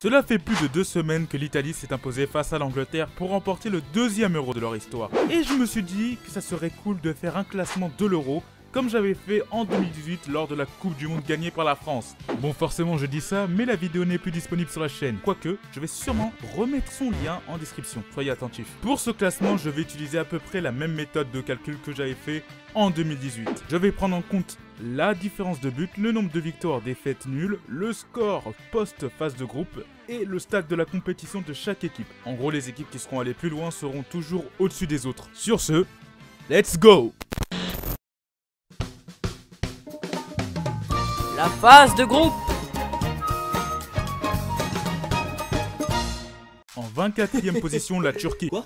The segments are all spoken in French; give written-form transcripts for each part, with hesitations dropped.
Cela fait plus de 2 semaines que l'Italie s'est imposée face à l'Angleterre pour remporter le 2e Euro de leur histoire. Et je me suis dit que ça serait cool de faire un classement de l'Euro comme j'avais fait en 2018 lors de la Coupe du Monde gagnée par la France. Bon, forcément je dis ça, mais la vidéo n'est plus disponible sur la chaîne. Quoique, je vais sûrement remettre son lien en description, soyez attentifs. Pour ce classement, je vais utiliser à peu près la même méthode de calcul que j'avais fait en 2018. Je vais prendre en compte la différence de but, le nombre de victoires, défaites, nulles, le score post-phase de groupe et le stade de la compétition de chaque équipe. En gros, les équipes qui seront allées plus loin seront toujours au-dessus des autres. Sur ce, let's go! La phase de groupe. En 24e position, la Turquie. Quoi?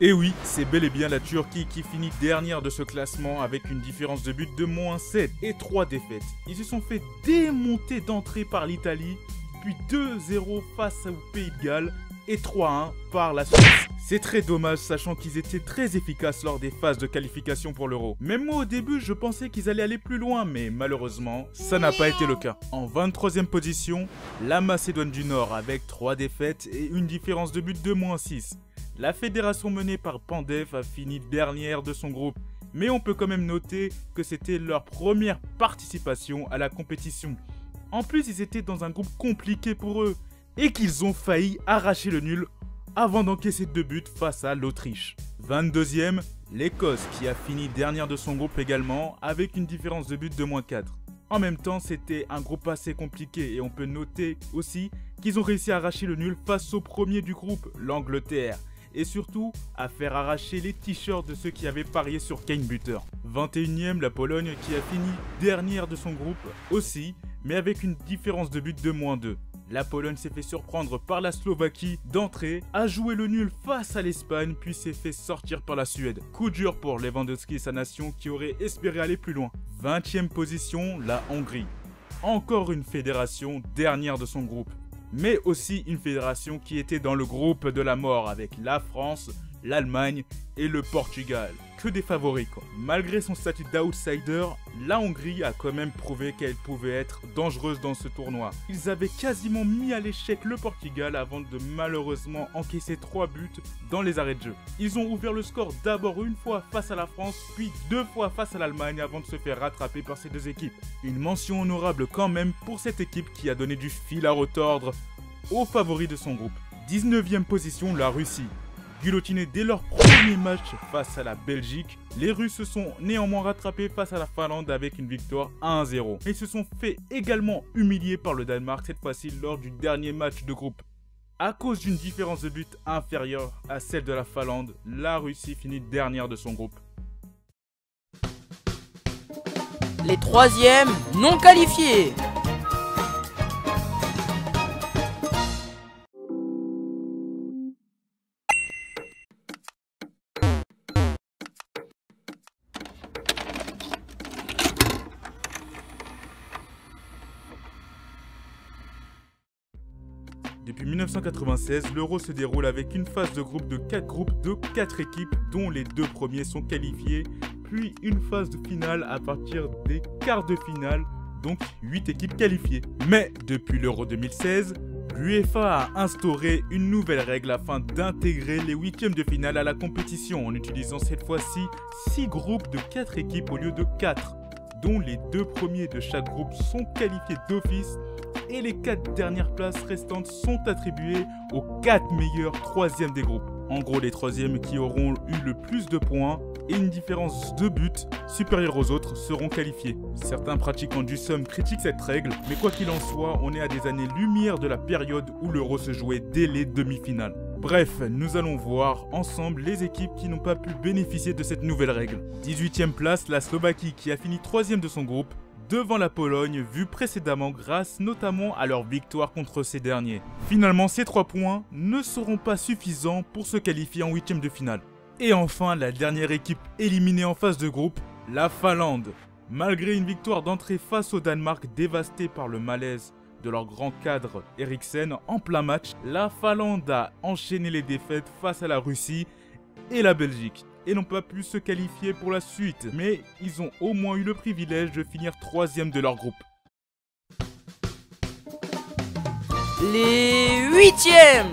Et oui, c'est bel et bien la Turquie qui finit dernière de ce classement avec une différence de but de -7 et 3 défaites. Ils se sont fait démonter d'entrée par l'Italie, puis 2-0 face au Pays de Galles et 3-1 par la Suisse. C'est très dommage sachant qu'ils étaient très efficaces lors des phases de qualification pour l'Euro. Même moi au début je pensais qu'ils allaient aller plus loin mais malheureusement ça n'a pas été le cas. En 23e position, la Macédoine du Nord avec 3 défaites et une différence de but de -6. La fédération menée par Pandev a fini dernière de son groupe. Mais on peut quand même noter que c'était leur première participation à la compétition. En plus ils étaient dans un groupe compliqué pour eux et qu'ils ont failli arracher le nul avant d'encaisser 2 buts face à l'Autriche. 22e, l'Écosse qui a fini dernière de son groupe également avec une différence de but de -4. En même temps, c'était un groupe assez compliqué et on peut noter aussi qu'ils ont réussi à arracher le nul face au premier du groupe, l'Angleterre. Et surtout, à faire arracher les t-shirts de ceux qui avaient parié sur Kane buteur. 21e, la Pologne qui a fini dernière de son groupe aussi, mais avec une différence de but de -2. La Pologne s'est fait surprendre par la Slovaquie d'entrée, a joué le nul face à l'Espagne, puis s'est fait sortir par la Suède. Coup dur pour Lewandowski et sa nation qui aurait espéré aller plus loin. 20e position, la Hongrie. Encore une fédération dernière de son groupe. Mais aussi une fédération qui était dans le groupe de la mort avec la France, l'Allemagne et le Portugal. Que des favoris quoi. Malgré son statut d'outsider, la Hongrie a quand même prouvé qu'elle pouvait être dangereuse dans ce tournoi. Ils avaient quasiment mis à l'échec le Portugal avant de malheureusement encaisser 3 buts dans les arrêts de jeu. Ils ont ouvert le score d'abord une fois face à la France, puis 2 fois face à l'Allemagne avant de se faire rattraper par ces deux équipes. Une mention honorable quand même pour cette équipe qui a donné du fil à retordre aux favoris de son groupe. 19e position, la Russie. Guillotinés dès leur premier match face à la Belgique, les Russes se sont néanmoins rattrapés face à la Finlande avec une victoire 1-0. Ils se sont fait également humilier par le Danemark, cette fois-ci lors du dernier match de groupe. À cause d'une différence de but inférieure à celle de la Finlande, la Russie finit dernière de son groupe. Les 3e non qualifiés. Depuis 1996, l'Euro se déroule avec une phase de groupe de 4 groupes de 4 équipes dont les 2 premiers sont qualifiés, puis une phase de finale à partir des quarts de finale, donc 8 équipes qualifiées. Mais depuis l'Euro 2016, l'UEFA a instauré une nouvelle règle afin d'intégrer les 8e de finale à la compétition en utilisant cette fois-ci 6 groupes de 4 équipes au lieu de 4, dont les 2 premiers de chaque groupe sont qualifiés d'office et les 4 dernières places restantes sont attribuées aux 4 meilleurs 3e des groupes. En gros, les 3e qui auront eu le plus de points et une différence de but supérieure aux autres seront qualifiés. Certains pratiquants du SUM critiquent cette règle, mais quoi qu'il en soit, on est à des années-lumière de la période où l'Euro se jouait dès les demi-finales. Bref, nous allons voir ensemble les équipes qui n'ont pas pu bénéficier de cette nouvelle règle. 18e place, la Slovaquie qui a fini 3e de son groupe, devant la Pologne, vue précédemment grâce notamment à leur victoire contre ces derniers. Finalement, ces 3 points ne seront pas suffisants pour se qualifier en 8e de finale. Et enfin, la dernière équipe éliminée en phase de groupe, la Finlande. Malgré une victoire d'entrée face au Danemark dévasté par le malaise de leur grand cadre Eriksen en plein match, la Finlande a enchaîné les défaites face à la Russie et la Belgique et n'ont pas pu se qualifier pour la suite, mais ils ont au moins eu le privilège de finir 3e de leur groupe. Les huitièmes.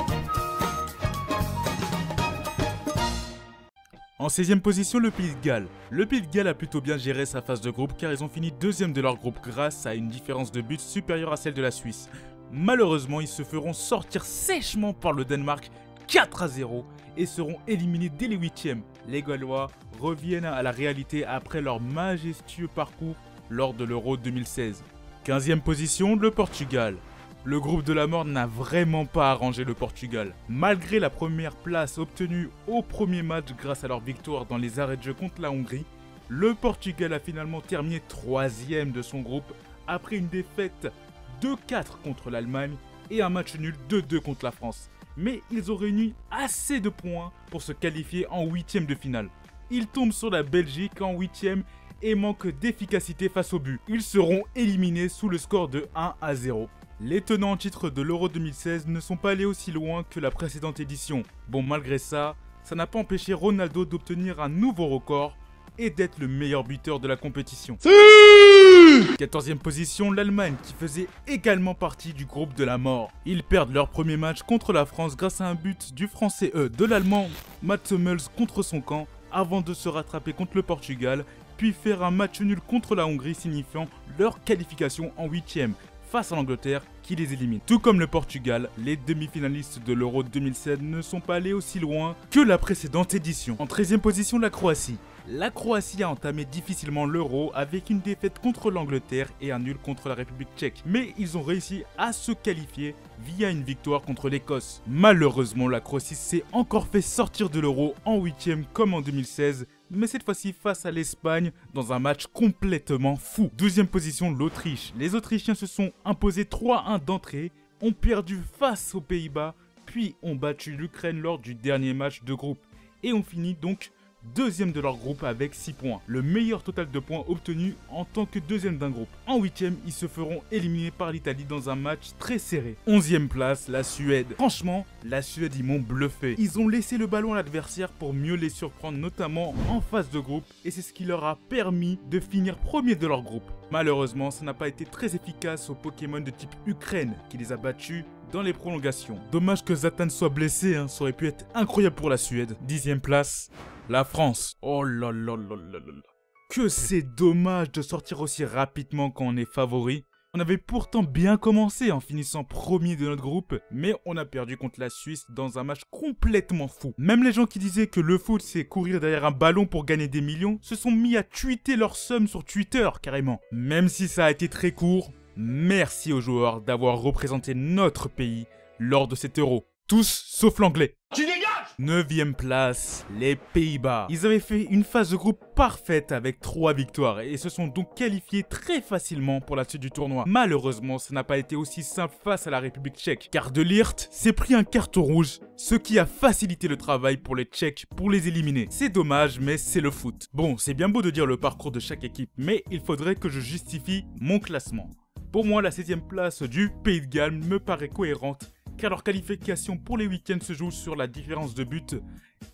En 16e position, le Pays de Galles. Le Pays de Galles a plutôt bien géré sa phase de groupe car ils ont fini deuxième de leur groupe grâce à une différence de but supérieure à celle de la Suisse. Malheureusement, ils se feront sortir sèchement par le Danemark 4-0 et seront éliminés dès les huitièmes. Les Gallois reviennent à la réalité après leur majestueux parcours lors de l'Euro 2016. 15e position, le Portugal. Le groupe de la mort n'a vraiment pas arrangé le Portugal. Malgré la première place obtenue au premier match grâce à leur victoire dans les arrêts de jeu contre la Hongrie, le Portugal a finalement terminé 3e de son groupe après une défaite 2-4 contre l'Allemagne et un match nul 2-2 contre la France. Mais ils ont réuni assez de points pour se qualifier en 8e de finale. Ils tombent sur la Belgique en 8e et manquent d'efficacité face au but. Ils seront éliminés sous le score de 1-0. Les tenants en titre de l'Euro 2016 ne sont pas allés aussi loin que la précédente édition. Bon, malgré ça, ça n'a pas empêché Ronaldo d'obtenir un nouveau record et d'être le meilleur buteur de la compétition. 14e position, l'Allemagne qui faisait également partie du groupe de la mort. Ils perdent leur premier match contre la France grâce à un but du français de l'Allemand Mats Hummels contre son camp avant de se rattraper contre le Portugal puis faire un match nul contre la Hongrie signifiant leur qualification en 8e. Face à l'Angleterre qui les élimine. Tout comme le Portugal, les demi-finalistes de l'Euro 2016 ne sont pas allés aussi loin que la précédente édition. En 13e position, la Croatie. La Croatie a entamé difficilement l'Euro avec une défaite contre l'Angleterre et un nul contre la République tchèque. Mais ils ont réussi à se qualifier via une victoire contre l'Écosse. Malheureusement, la Croatie s'est encore fait sortir de l'Euro en 8e comme en 2016. Mais cette fois-ci face à l'Espagne dans un match complètement fou. 12e position, l'Autriche. Les Autrichiens se sont imposés 3-1 d'entrée, ont perdu face aux Pays-Bas, puis ont battu l'Ukraine lors du dernier match de groupe. Et ont fini donc deuxième de leur groupe avec 6 points. Le meilleur total de points obtenu en tant que deuxième d'un groupe. En 8e, ils se feront éliminer par l'Italie dans un match très serré. 11e place, la Suède. Franchement, la Suède, ils m'ont bluffé. Ils ont laissé le ballon à l'adversaire pour mieux les surprendre, notamment en phase de groupe. Et c'est ce qui leur a permis de finir premier de leur groupe. Malheureusement, ça n'a pas été très efficace aux Pokémon de type Ukraine qui les a battus dans les prolongations. Dommage que Zlatan soit blessé, ça aurait pu être incroyable pour la Suède. 10e place, la France. Oh là là là là là là. Que c'est dommage de sortir aussi rapidement quand on est favori. On avait pourtant bien commencé en finissant premier de notre groupe, mais on a perdu contre la Suisse dans un match complètement fou. Même les gens qui disaient que le foot c'est courir derrière un ballon pour gagner des millions, se sont mis à tweeter leur somme sur Twitter carrément. Même si ça a été très court, merci aux joueurs d'avoir représenté notre pays lors de cet Euro. Tous sauf l'anglais. Tu dégages! 9e place, les Pays-Bas. Ils avaient fait une phase de groupe parfaite avec 3 victoires et se sont donc qualifiés très facilement pour la suite du tournoi. Malheureusement, ça n'a pas été aussi simple face à la République tchèque, car De Ligt s'est pris un carton rouge, ce qui a facilité le travail pour les Tchèques pour les éliminer. C'est dommage, mais c'est le foot. Bon, c'est bien beau de dire le parcours de chaque équipe, mais il faudrait que je justifie mon classement. Pour moi, la 7e place du Pays de Galles me paraît cohérente, car leur qualification pour les week-ends se joue sur la différence de but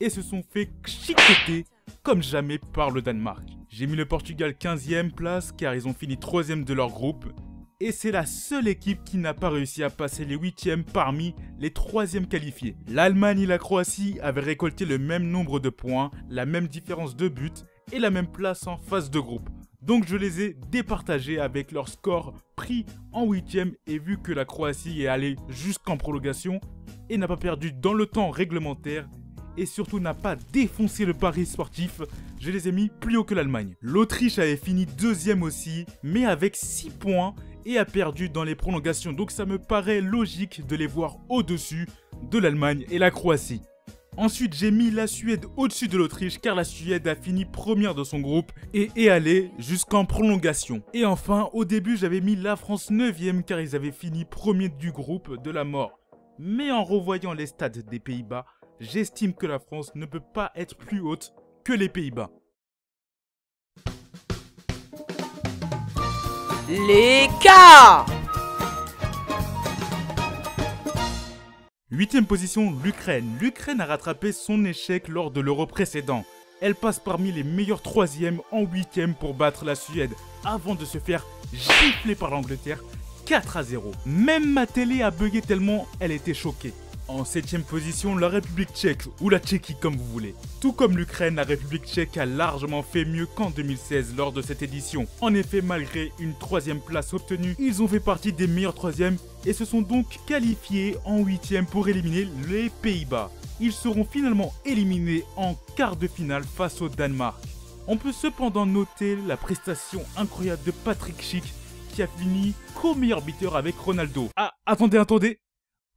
et se sont fait chicoter comme jamais par le Danemark. J'ai mis le Portugal 15e place car ils ont fini 3e de leur groupe et c'est la seule équipe qui n'a pas réussi à passer les 8e parmi les 3e qualifiés. L'Allemagne et la Croatie avaient récolté le même nombre de points, la même différence de but et la même place en phase de groupe. Donc je les ai départagés avec leur score pris en 8e et vu que la Croatie est allée jusqu'en prolongation et n'a pas perdu dans le temps réglementaire et surtout n'a pas défoncé le pari sportif, je les ai mis plus haut que l'Allemagne. L'Autriche avait fini 2e aussi, mais avec 6 points et a perdu dans les prolongations. Donc ça me paraît logique de les voir au-dessus de l'Allemagne et la Croatie. Ensuite, j'ai mis la Suède au-dessus de l'Autriche car la Suède a fini première de son groupe et est allée jusqu'en prolongation. Et enfin, au début, j'avais mis la France 9e car ils avaient fini premier du groupe de la mort. Mais en revoyant les stats des Pays-Bas, j'estime que la France ne peut pas être plus haute que les Pays-Bas. Les quarts. 8e position, l'Ukraine. L'Ukraine a rattrapé son échec lors de l'Euro précédent. Elle passe parmi les meilleurs 3e en 8e pour battre la Suède, avant de se faire gifler par l'Angleterre 4-0. Même ma télé a bugué tellement elle était choquée. En 7ème position, la République tchèque, ou la Tchéquie comme vous voulez. Tout comme l'Ukraine, la République tchèque a largement fait mieux qu'en 2016 lors de cette édition. En effet, malgré une 3ème place obtenue, ils ont fait partie des meilleurs 3e et se sont donc qualifiés en 8ème pour éliminer les Pays-Bas. Ils seront finalement éliminés en quart de finale face au Danemark. On peut cependant noter la prestation incroyable de Patrick Schick qui a fini co-meilleur buteur avec Ronaldo. Ah, attendez.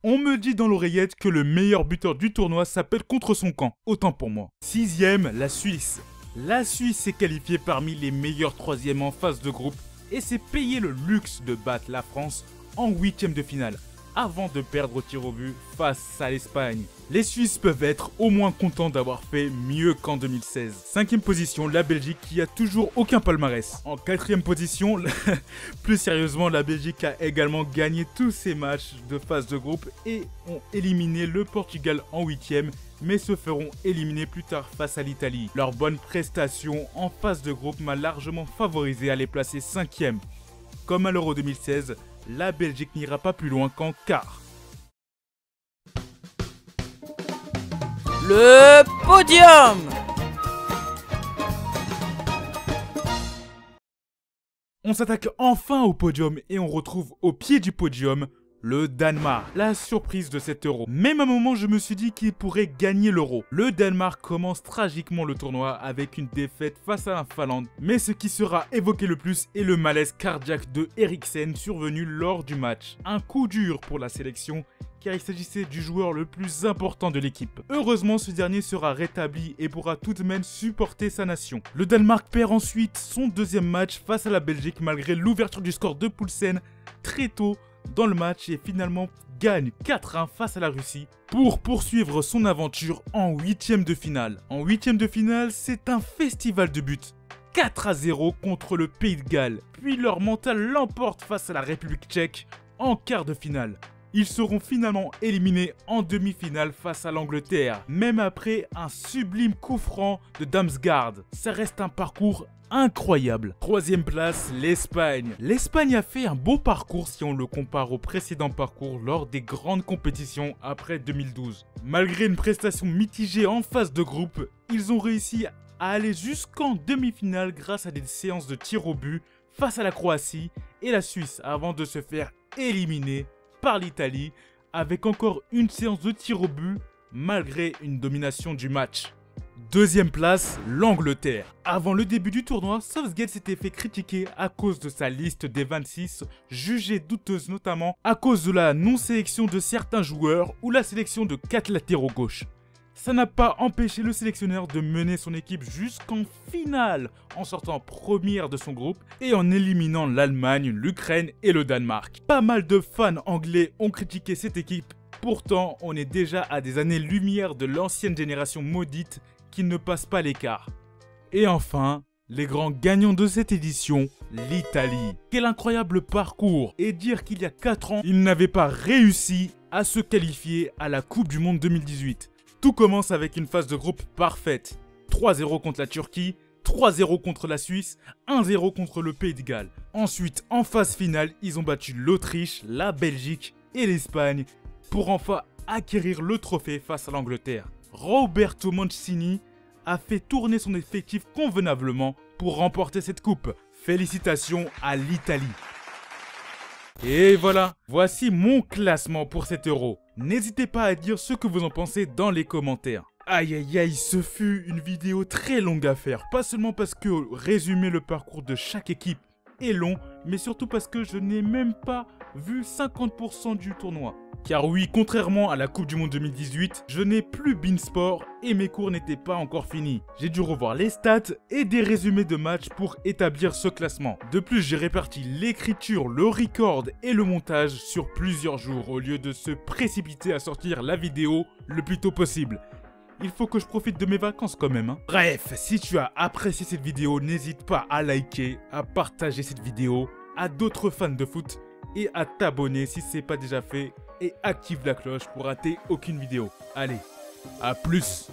On me dit dans l'oreillette que le meilleur buteur du tournoi s'appelle contre son camp. Autant pour moi. 6ème, la Suisse. La Suisse s'est qualifiée parmi les meilleurs 3e en phase de groupe et s'est payé le luxe de battre la France en 8ème de finale, avant de perdre au tir au but face à l'Espagne. Les Suisses peuvent être au moins contents d'avoir fait mieux qu'en 2016. 5ème position, la Belgique qui a toujours aucun palmarès. En 4ème position, plus sérieusement, la Belgique a également gagné tous ses matchs de phase de groupe et ont éliminé le Portugal en 8ème, mais se feront éliminer plus tard face à l'Italie. Leur bonne prestation en phase de groupe m'a largement favorisé à les placer 5ème. Comme à l'Euro 2016, la Belgique n'ira pas plus loin qu'en quart. Le podium. On s'attaque enfin au podium et on retrouve au pied du podium le Danemark, la surprise de cet euro. Même à un moment, je me suis dit qu'il pourrait gagner l'euro. Le Danemark commence tragiquement le tournoi avec une défaite face à la Finlande. Mais ce qui sera évoqué le plus est le malaise cardiaque de Eriksen survenu lors du match. Un coup dur pour la sélection car il s'agissait du joueur le plus important de l'équipe. Heureusement, ce dernier sera rétabli et pourra tout de même supporter sa nation. Le Danemark perd ensuite son 2e match face à la Belgique malgré l'ouverture du score de Poulsen très tôt dans le match et finalement gagne 4-1 face à la Russie pour poursuivre son aventure en 8ème de finale. En 8ème de finale, c'est un festival de buts. 4-0 contre le Pays de Galles, puis leur mental l'emporte face à la République tchèque en quart de finale. Ils seront finalement éliminés en demi-finale face à l'Angleterre, même après un sublime coup franc de Damsgaard. Ça reste un parcours incroyable. 3ème place, l'Espagne. L'Espagne a fait un beau parcours si on le compare au précédent parcours lors des grandes compétitions après 2012. Malgré une prestation mitigée en phase de groupe, ils ont réussi à aller jusqu'en demi-finale grâce à des séances de tir au but face à la Croatie et la Suisse avant de se faire éliminer par l'Italie avec encore une séance de tir au but malgré une domination du match. 2ème place, l'Angleterre. Avant le début du tournoi, Southgate s'était fait critiquer à cause de sa liste des 26, jugée douteuse notamment à cause de la non-sélection de certains joueurs ou la sélection de 4 latéraux gauche. Ça n'a pas empêché le sélectionneur de mener son équipe jusqu'en finale en sortant première de son groupe et en éliminant l'Allemagne, l'Ukraine et le Danemark. Pas mal de fans anglais ont critiqué cette équipe, pourtant on est déjà à des années-lumière de l'ancienne génération maudite qui ne passe pas l'écart. Et enfin, les grands gagnants de cette édition, l'Italie. Quel incroyable parcours! Et dire qu'il y a 4 ans, ils n'avaient pas réussi à se qualifier à la Coupe du Monde 2018. Tout commence avec une phase de groupe parfaite. 3-0 contre la Turquie, 3-0 contre la Suisse, 1-0 contre le Pays de Galles. Ensuite, en phase finale, ils ont battu l'Autriche, la Belgique et l'Espagne pour enfin acquérir le trophée face à l'Angleterre. Roberto Mancini a fait tourner son effectif convenablement pour remporter cette coupe. Félicitations à l'Italie. Et voilà, voici mon classement pour cet euro. N'hésitez pas à dire ce que vous en pensez dans les commentaires. Aïe aïe aïe, ce fut une vidéo très longue à faire. Pas seulement parce que résumer le parcours de chaque équipe est long, mais surtout parce que je n'ai même pas vu 50% du tournoi. Car oui, contrairement à la Coupe du Monde 2018, je n'ai plus Beansport et mes cours n'étaient pas encore finis. J'ai dû revoir les stats et des résumés de matchs pour établir ce classement. De plus, j'ai réparti l'écriture, le record et le montage sur plusieurs jours au lieu de se précipiter à sortir la vidéo le plus tôt possible. Il faut que je profite de mes vacances quand même. Bref, si tu as apprécié cette vidéo, n'hésite pas à liker, à partager cette vidéo à d'autres fans de foot et à t'abonner si ce n'est pas déjà fait et active la cloche pour rater aucune vidéo. Allez, à plus!